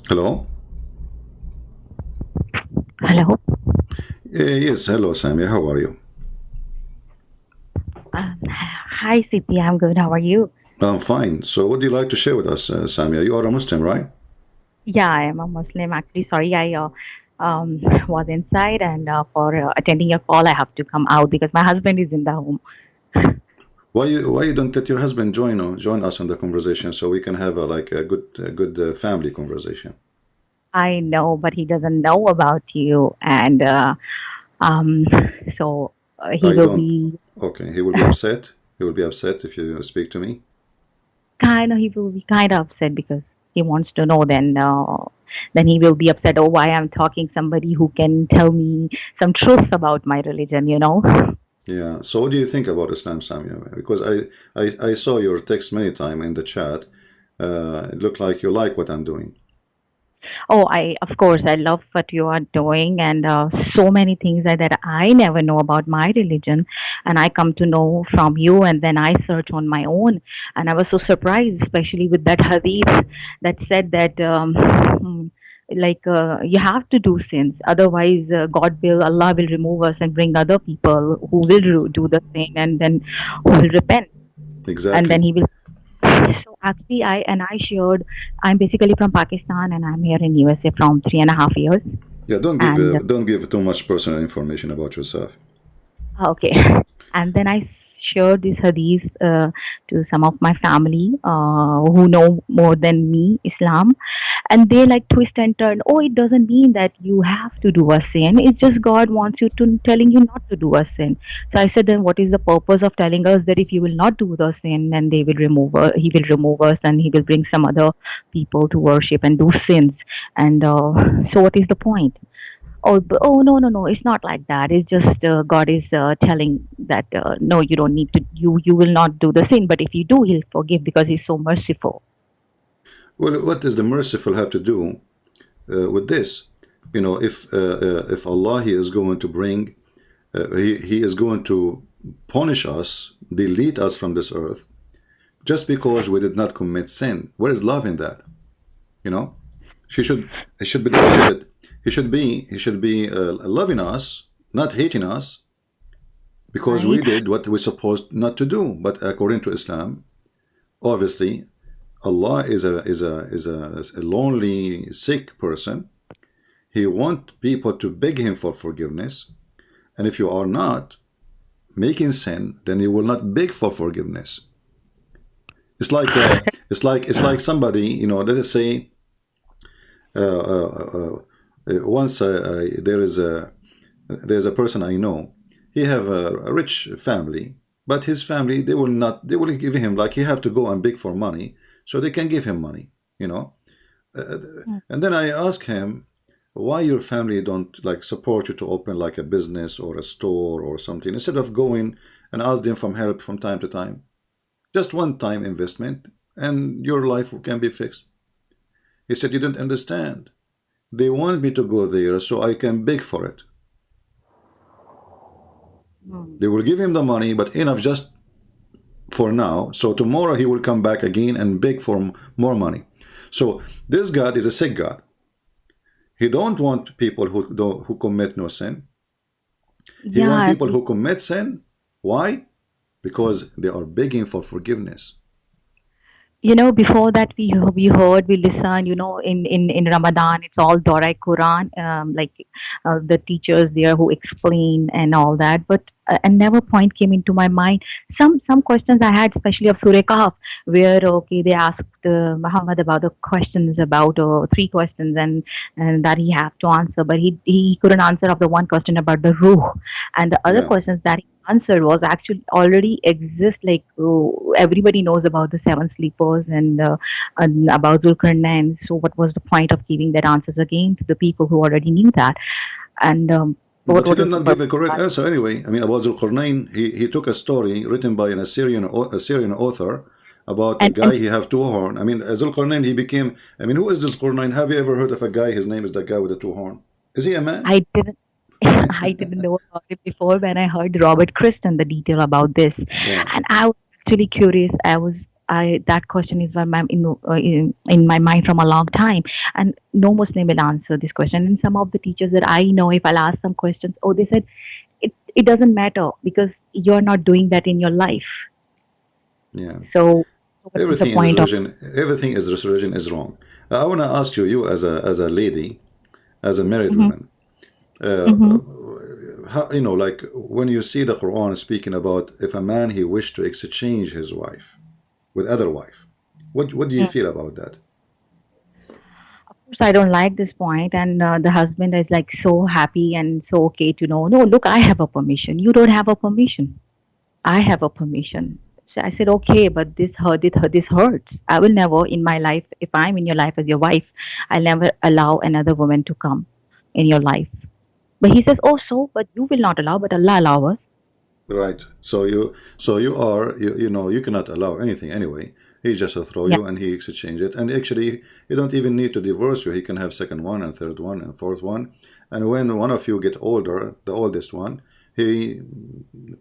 Hello? Hello. Yes, hello, Sammy. How are you? Hi, Siti. I'm good. How are you? I'm fine. So, what do you like to share with us, Sammy? You are a Muslim, right? Yeah, I am a Muslim. Actually, sorry, I was inside, and for attending your call, I have to come out because my husband is in the home. Why you don't let your husband join us in the conversation so we can have a good family conversation? I know, but he doesn't know about you, and um, so he I will don't. be Okay, he will be upset. He will be upset if you speak to me. he will be kind of upset because he wants to know. Then he will be upset. Oh, why I'm talking somebody who can tell me some truth about my religion. Yeah. So, what do you think about Islam, Sammy? Because I saw your text many times in the chat. It looked like you like what I'm doing. Oh, of course, I love what you are doing, and so many things that I never know about my religion, and I come to know from you, and then I search on my own, and I was so surprised, especially with that hadith that said that you have to do sins, otherwise Allah will remove us and bring other people who will do the sin, and then who will repent, and then Exactly. He will. So actually, I shared. I'm basically from Pakistan, and I'm here in USA from 3.5 years. Yeah. Don't give And don't give too much personal information about yourself. okay, and then I shared this hadith to some of my family who know more than me Islam, and they like twist and turn. Oh, it doesn't mean that you have to do a sin. It's just God wants you to telling you not to do a sin. So I said, then what is the purpose of telling us that if you will not do the sin, then they will He will remove us, and He will bring some other people to worship and do sins. And so, what is the point? Oh, no, no, no! It's not like that. It's just God is telling that no, you don't need to. You will not do the sin, but if you do, He'll forgive because He's so merciful. Well, what does the merciful have to do with this? If Allah He is going to bring, He is going to punish us, delete us from this earth, just because we did not commit sin. Where is love in that? You know, she should. It should be the opposite. He should be loving us, not hating us, because we Right? did what we're supposed not to do. But according to Islam, obviously, Allah is a lonely, sick person. He wants people to beg him for forgiveness. And if you are not making sin, then you will not beg for forgiveness. It's like somebody, let us say, once there's a person I know. He have a rich family, but his family they will give him, like, he have to go and beg for money so they can give him money. You know, and then I ask him, why your family don't like support you to open like a business or a store or something, instead of going and ask them for help from time to time, just one time investment, and your life can be fixed. He said, you don't understand. They want me to go there so I can beg for it. Hmm. They will give him the money, but enough just for now. So tomorrow he will come back again and beg for more money. So this God is a sick God. He don't want people who commit no sin. He want Yeah, people who commit sin. Why? Because they are begging for forgiveness. before that we heard, we listened, in Ramadan, it's all Dora Quran, like the teachers there who explain and all that, but and never point came into my mind. Some questions I had, especially of Surah Kahf, where okay, they asked Muhammad about the questions, about three questions, and that he have to answer, but he couldn't answer of the one question about the ruh, and the other Yeah. questions that he answered was actually already exist, like everybody knows about the seven sleepers, and about Zulkarnain. So what was the point of giving that answers again to the people who already knew that? And what But he what did is the not give purpose a correct of answer anyway. I mean, about Zulqarnain, he took a story written by an Assyrian author about a that? And guy he have two horn. I mean, Zulqarnain, he became. I mean, who is Zulqarnain? Have you ever heard of a guy? His name is the guy with the two horn. Is he a man? I didn't I didn't know about it before when I heard Robert Christian the detail about this, Yeah. and I was actually curious. I was I that question is in my mind from a long time, and no Muslim will answer this question. And some of the teachers that I know, if I'll ask some questions, oh, they said it doesn't matter because you're not doing that in your life. Yeah. So what is the Everything in this point of? religion, everything is this religion is wrong. I want to ask you, you as a lady, as a married Hmm. woman, uh, Hmm. how, you know, like when you see the Quran speaking about if a man he wished to exchange his wife with other wife, what do you feel about that? Course, I don't like this point, and the husband is like so happy and so okay to know. No, look, I have a permission. You don't have a permission. I have a permission. So I said, okay, but this hurts. I will never in my life, if I'm in your life as your wife, I'll never allow another woman to come in your life. But he says, oh, so, but you will not allow, but Allah allow us. Right. So you are you know you cannot allow anything anyway. He just will throw Yeah. you and he exchange it. And actually, you don't even need to divorce you. He can have second one and third one and fourth one. And when one of you get older, the oldest one, he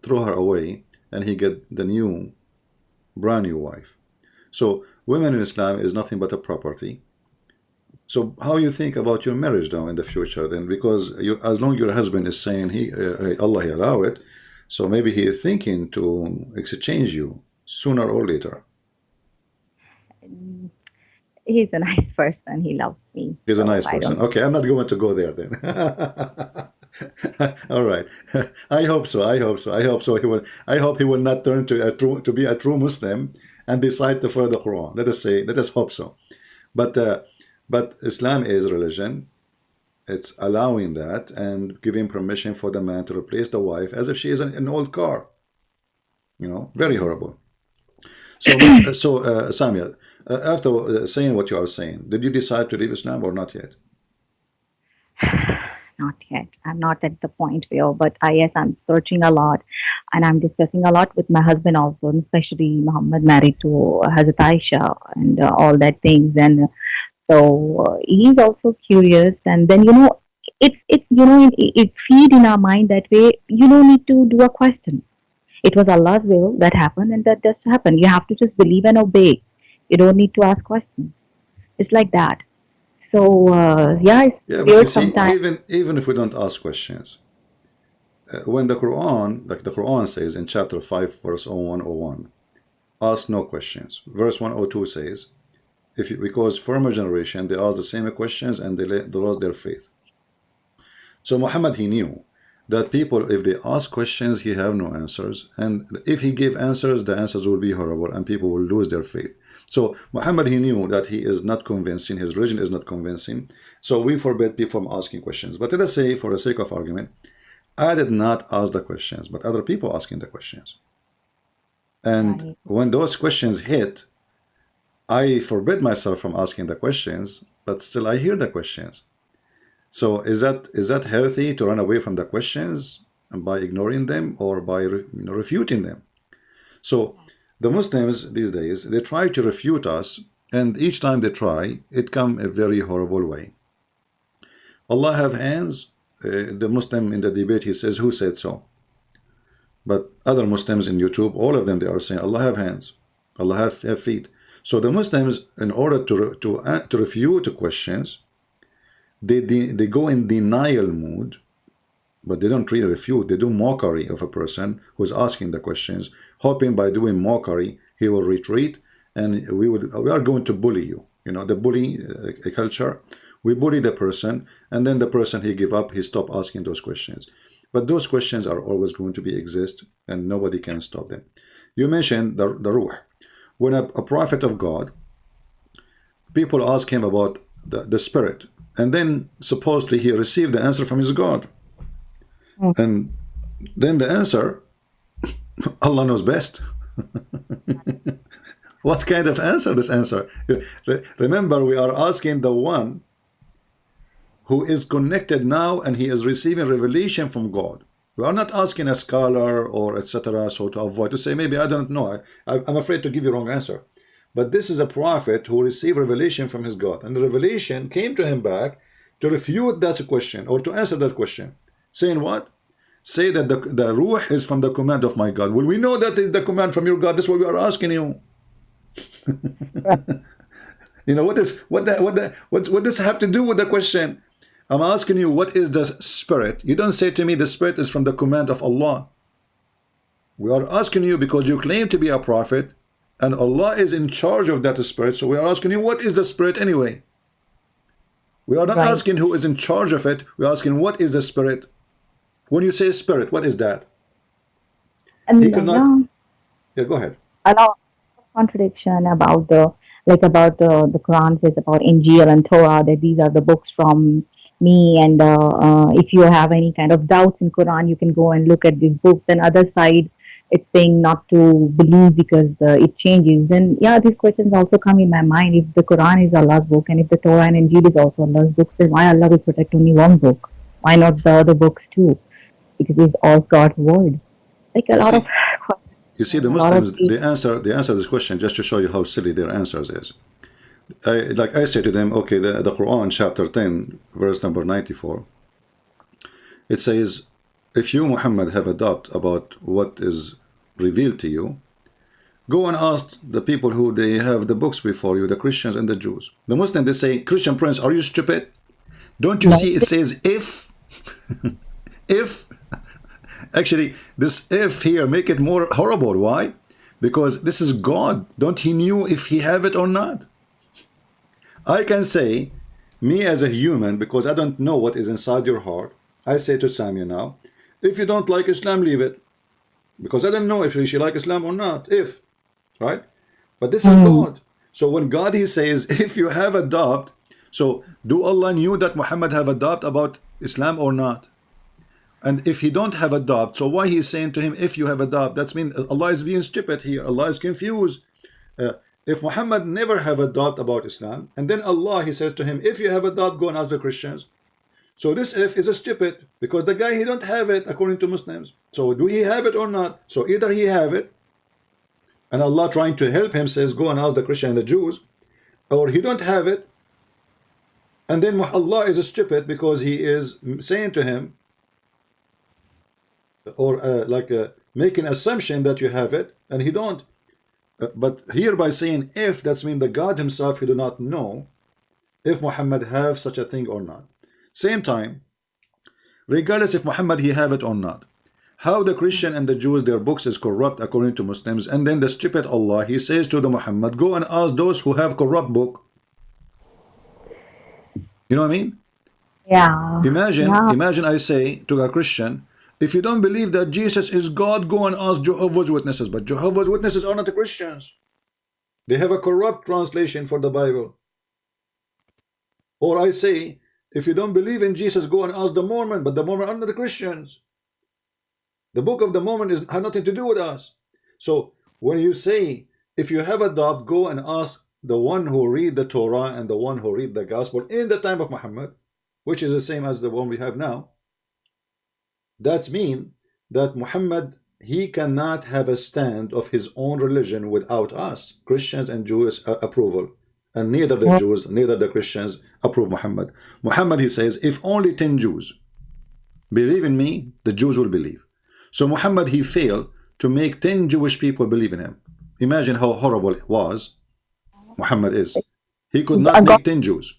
throw her away and he get the new brand new wife. So women in Islam is nothing but a property. So how you think about your marriage now in the future then? Because you, as long your husband is saying Allah he allow it, so maybe he is thinking to exchange you sooner or later. Mm, he's a nice person. He loves me. He's a So nice I person. don't. Okay, I'm not going to go there then. All right. I hope so. I hope so. I hope so. He will. I hope he will not turn to be a true Muslim and decide to follow the Quran. Let us say. Let us hope so. But Islam is religion. It's allowing that and giving permission for the man to replace the wife as if she is an old car. You know, very horrible. So, Samia, after saying what you are saying, did you decide to leave Islam or not yet? Not yet. I'm not at the point where, but yes, I'm searching a lot, and I'm discussing a lot with my husband also, and especially Muhammad married to Hazrat Aisha and all that things, and so he's also curious, and then it's it feed in our mind that way. You don't need to do a question. It was Allah's will that happened, and that just happened. You have to just believe and obey. You don't need to ask questions. It's like that. So yeah, it's Yeah, but you weird see, sometimes. even if we don't ask questions, when the Quran, like the Quran says in chapter 5, verse 0101, ask no questions. Verse 102 says, if you, because former generation they asked the same questions and they lost their faith. So Muhammad he knew that people, if they ask questions, he have no answers, and if he give answers, the answers will be horrible, and people will lose their faith. So Muhammad he knew that he is not convincing, his religion is not convincing. So we forbid people from asking questions. But let us say, for the sake of argument, I did not ask the questions, but other people asking the questions. And Right. when those questions hit, I forbid myself from asking the questions, but still I hear the questions. So is that healthy to run away from the questions and by ignoring them or by refuting them? So the Muslims these days they try to refute us, and each time they try, it come a very horrible way. Allah have hands. The Muslim in the debate he says, "Who said so?" But other Muslims in YouTube, all of them, they are saying Allah have hands, Allah have feet. So the Muslims, in order to refute the questions, they go in denial mood, but they don't really refute. They do mockery of a person who's asking the questions, hoping by doing mockery he will retreat, and we are going to bully you. You know the bully culture. We bully the person, and then the person he give up. He stop asking those questions. But those questions are always going to be exist, and nobody can stop them. You mentioned the ruh. When a prophet of God, people ask him about the spirit, and then supposedly he received the answer from his God, Mm. and then the answer, Allah knows best. What kind of answer this answer? Remember, we are asking the one who is connected now and he is receiving revelation from God. We are not asking a scholar or etc. So to avoid to say maybe I don't know. I'm afraid to give you wrong answer. But this is a prophet who received revelation from his God, and the revelation came to him back to refute that question or to answer that question, saying what? Say that the ruh is from the command of my God. Well, we know that is the command from your God. That's what we are asking you. Right. You know, what does have to do with the question? I'm asking you, what is the spirit? You don't say to me the spirit is from the command of Allah. We are asking you because you claim to be a prophet and Allah is in charge of that spirit. So we are asking you, what is the spirit anyway? We are not Right. asking who is in charge of it. We're asking what is the spirit. When you say spirit, what is that? He And could not. yeah, Yeah, go ahead. a lot of contradiction about the, like about the Quran says about Injil and Torah, that these are the books from me, and if you have any kind of doubts in Quran, you can go and look at these books. And other side, it's saying not to believe because it changes. Then yeah, these questions also come in my mind. If the Quran is Allah's book, and if the Torah and Injil is also Allah's book, then why Allah will protect only one book? Why not the other books too? Because it's all God's word. Like a You lot of see, you see, the a lot of Muslims, they answer this question just to show you how silly their answers is. Like I say to them, okay, the Quran chapter 10 verse number 94, it says, if you Muhammad have a doubt about what is revealed to you, go and ask the people who they have the books before you, the Christians and the Jews. The Muslims, they say, Christian Prince, are you stupid? Don't you no, see it says if? If? Actually, this if here make it more horrible. Why? Because this is God. Don't he knew if he have it or not? I can say, me as a human, because I don't know what is inside your heart, I say to Samuel now, if you don't like Islam, leave it. Because I don't know if she like Islam or not. If, right? But this is mm, God. So when God he says, if you have a doubt, so do Allah knew that Muhammad have a doubt about Islam or not? And if he don't have a doubt, so why he is saying to him, if you have a doubt, that's mean Allah is being stupid here. Allah is confused. Uh, if Muhammad never have a doubt about Islam, and then Allah he says to him, if you have a doubt, go and ask the Christians. So this if is a stupid because the guy he don't have it according to Muslims. So do he have it or not? So either he have it, and Allah trying to help him says, go and ask the Christian and the Jews, or he don't have it, and then Allah is a stupid because he is saying to him, or making assumption that you have it and he don't. But here by saying if, that's mean the God himself he do not know if Muhammad have such a thing or not. Same time, regardless if Muhammad he have it or not, how the Christian and the Jews their books is corrupt according to Muslims, and then the stupid Allah he says to the Muhammad, go and ask those who have corrupt book. You know what I mean? yeah, yeah, Imagine I say to a Christian, if you don't believe that Jesus is God, go and ask Jehovah's Witnesses. But Jehovah's Witnesses are not the Christians. They have a corrupt translation for the Bible. Or I say, if you don't believe in Jesus, go and ask the Mormon. But the Mormon are not the Christians. The book of the Mormon has nothing to do with us. So when you say, if you have a doubt, go and ask the one who read the Torah and the one who read the Gospel in the time of Muhammad, which is the same as the one we have now. That's mean that Muhammad he cannot have a stand of his own religion without us, Christians and Jews approval. And neither the yeah, Jews, neither the Christians approve Muhammad. Muhammad he says, if only 10 Jews believe in me, the Jews will believe. So Muhammad he failed to make 10 Jewish people believe in him. Imagine how horrible it was Muhammad is. He could not God, make 10 Jews.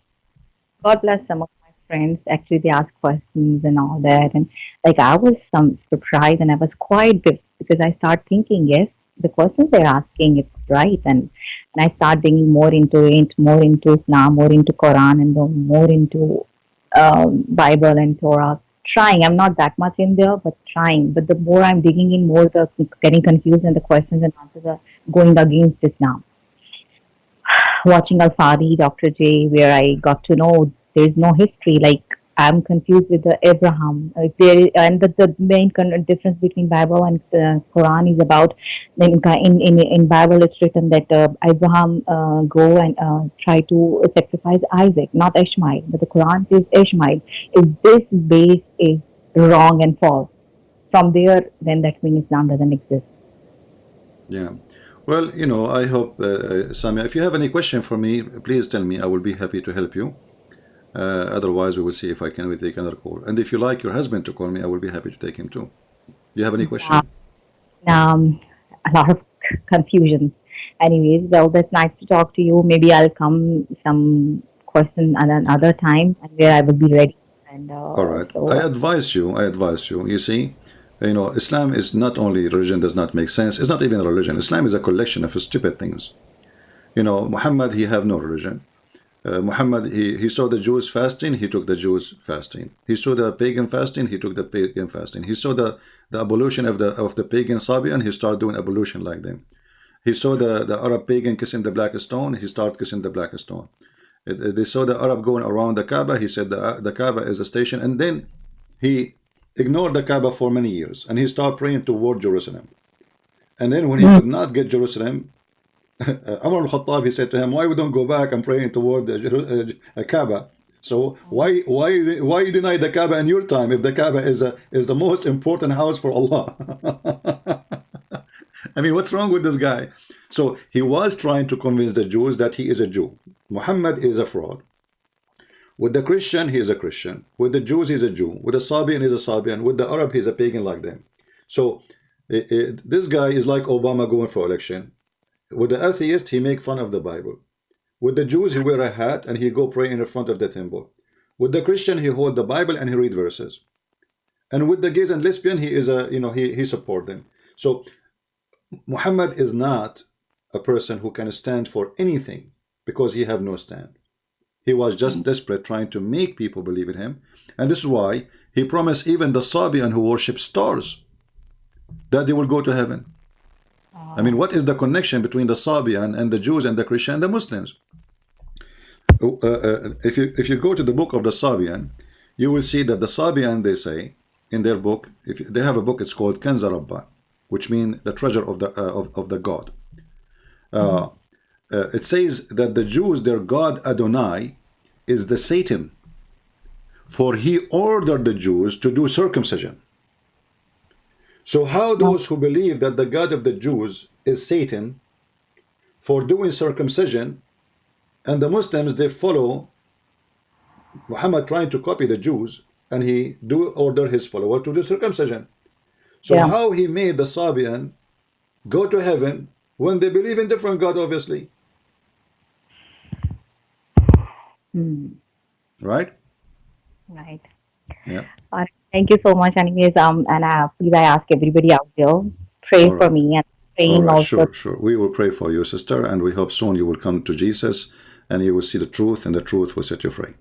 God bless some of my friends. Actually, they asked questions and all that, and like I was some surprised, and I was quite good because I start thinking, yes, the questions they're asking it's right, and I start digging more into it, more into Islam, more into Quran, and then more into Bible and Torah. Trying, I'm not that much in there, but trying. But the more I'm digging in, more the getting confused, and the questions and answers are going against Islam. Watching Al Fadi, Dr. J, where I got to know there's no history. Like I'm confused with the Abraham. And the main difference between Bible and Quran is about in Bible it's written that Abraham go and try to sacrifice Isaac, not Ishmael. But the Quran says Ishmael. If this base is wrong and false, from there, then that means Islam doesn't exist. Yeah. Well, I hope, Samia, if you have any question for me, please tell me. I will be happy to help you. Otherwise, we will see if I can take another call. And if you like your husband to call me, I will be happy to take him too. Do you have any Yeah. question? A lot of confusion. Anyways, well, that's nice to talk to you. Maybe I'll come some question at another time, and where I will be ready. And All right. I advise you. I advise you. You see, Islam is not only religion does not make sense. It's not even a religion. Islam is a collection of stupid things. Muhammad, he have no religion. Muhammad, he saw the Jews fasting, he took the Jews fasting. He saw the pagan fasting, he took the pagan fasting. He saw the abolition of the pagan Sabian, he started doing abolition like them. He saw the Arab pagan kissing the black stone, he started kissing the black stone. They saw the Arab going around the Kaaba, he said the Kaaba is a station, and then he ignored the Kaaba for many years, and he started praying toward Jerusalem. And then when he could not get Jerusalem, Umar al-Khattab, he said to him, why we don't go back and praying toward the Kaaba? So why you deny the Kaaba in your time if the Kaaba is the most important house for Allah? I mean, what's wrong with this guy? So he was trying to convince the Jews that he is a Jew. Muhammad is a fraud. With the Christian, he is a Christian. With the Jews, he's a Jew. With the Sabian, he's a Sabian. With the Arab, he's a pagan like them. So this guy is like Obama going for election. With the atheist, he make fun of the Bible. With the Jews, he wear a hat and he go pray in the front of the temple. With the Christian, he hold the Bible and he read verses. And with the gays and lesbian, he is he support them. So Muhammad is not a person who can stand for anything because he have no stand. He was just desperate trying to make people believe in him. And this is why he promised even the Sabian who worship stars that they will go to heaven. I mean, what is the connection between the Sabian and the Jews and the Christian and the Muslims? If you go to the book of the Sabian, you will see that the Sabian, they say in their book, if they have a book, it's called Kanza Rabba, which means the treasure of the God. It says that the Jews, their God Adonai is the Satan, for he ordered the Jews to do circumcision. So how those who believe that the God of the Jews is Satan for doing circumcision, and the Muslims, they follow Muhammad trying to copy the Jews, and he do order his followers to do circumcision. So how he made the Sabian go to heaven when they believe in different God, obviously. Right? Right. Yeah. Thank you so much. Anyways, and please, I ask everybody out there, pray All for right. me and All praying right. also. Sure. We will pray for you, sister, and we hope soon you will come to Jesus and you will see the truth, and the truth will set you free.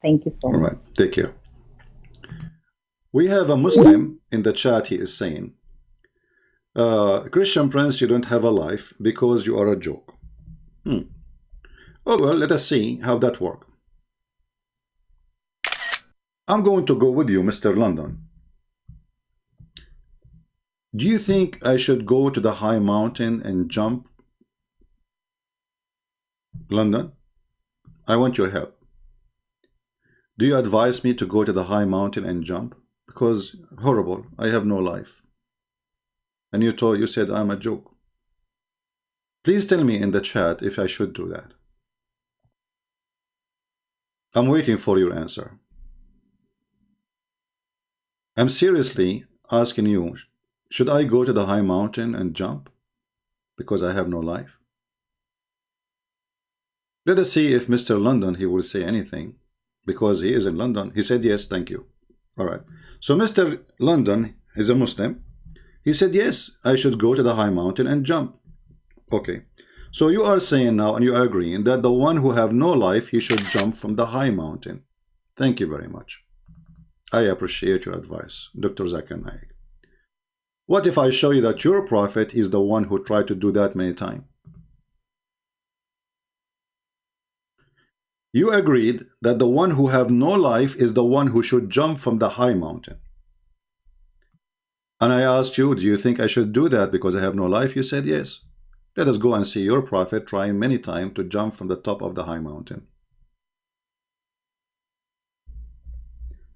Thank you so All much. right. Take care. We have a Muslim in the chat. He is saying, Christian Prince, you don't have a life because you are a joke. Oh, well, let us see how that works. I'm going to go with you, Mr. London. Do you think I should go to the high mountain and jump? London, I want your help. Do you advise me to go to the high mountain and jump? Because horrible, I have no life. And you said I'm a joke. Please tell me in the chat if I should do that. I'm waiting for your answer. I'm seriously asking you, should I go to the high mountain and jump? Because I have no life. Let us see if Mr. London, he will say anything. Because he is in London. He said yes, thank you. All right. So Mr. London is a Muslim. He said yes, I should go to the high mountain and jump. Okay. So you are saying now, and you are agreeing, that the one who have no life, he should jump from the high mountain. Thank you very much. I appreciate your advice, Dr. Zakir Naik. What if I show you that your prophet is the one who tried to do that many times? You agreed that the one who have no life is the one who should jump from the high mountain. And I asked you, do you think I should do that because I have no life? You said yes. Let us go and see your prophet trying many times to jump from the top of the high mountain.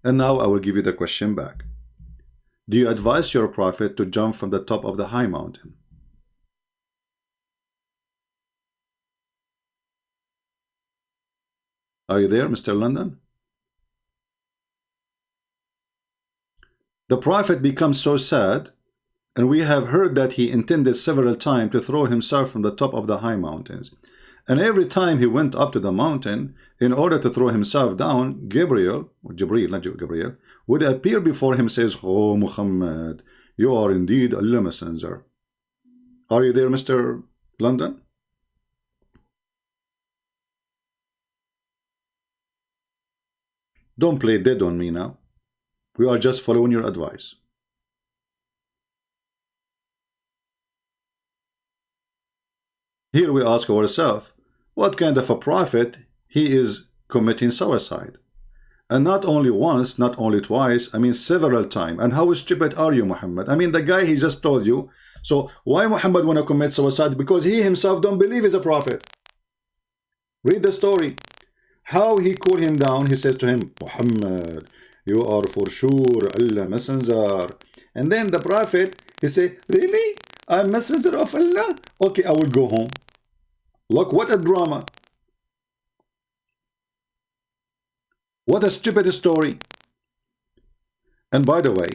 And now I will give you the question back. Do you advise your prophet to jump from the top of the high mountain? Are you there, Mr. London? The prophet becomes so sad And we have heard that he intended several times to throw himself from the top of the high mountains. And every time he went up to the mountain in order to throw himself down, Gabriel, would appear before him, says, "Oh Muhammad, you are indeed Allah messenger." Are you there, Mr. London? Don't play dead on me now. We are just following your advice. Here we ask ourselves, what kind of a prophet he is committing suicide? And not only once, not only twice, I mean several times. And how stupid are you, Muhammad? I mean, the guy he just told you. So why Muhammad want to commit suicide? Because he himself don't believe he's a prophet. Read the story. How he cooled him down. He says to him, "Muhammad, you are for sure Allah messenger." And then the prophet, he say, "Really? I'm messenger of Allah? Okay, I will go home." Look, what a drama. What a stupid story. And by the way,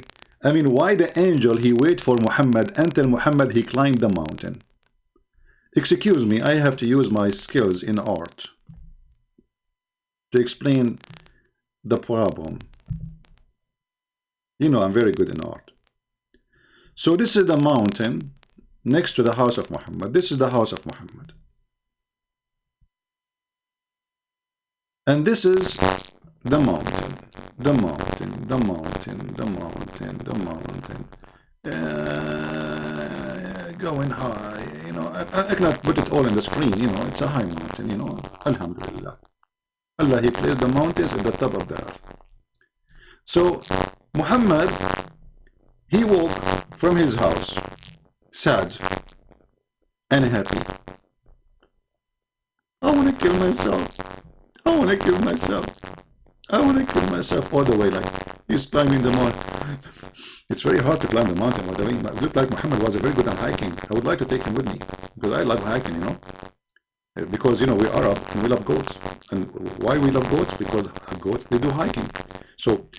I mean, why the angel he wait for Muhammad until Muhammad he climbed the mountain? Excuse me, I have to use my skills in art to explain the problem. You know, I'm very good in art. So this is the mountain next to the house of Muhammad. This is the house of Muhammad. And this is the mountain, the mountain, the mountain, the mountain, the mountain. Going high, you know, I cannot put it all in the screen, you know, it's a high mountain, you know, Alhamdulillah. Allah, he placed the mountains at the top of the earth. So, Muhammad, he woke from his house, sad, unhappy. I want to kill myself. I want to kill myself. I want to kill myself all the way, like he's climbing the mountain. It's very hard to climb the mountain, by the way. It looked like Muhammad was very good at hiking. I would like to take him with me, because I love hiking, you know. Because, you know, we are Arab and we love goats. And why we love goats? Because goats, they do hiking. So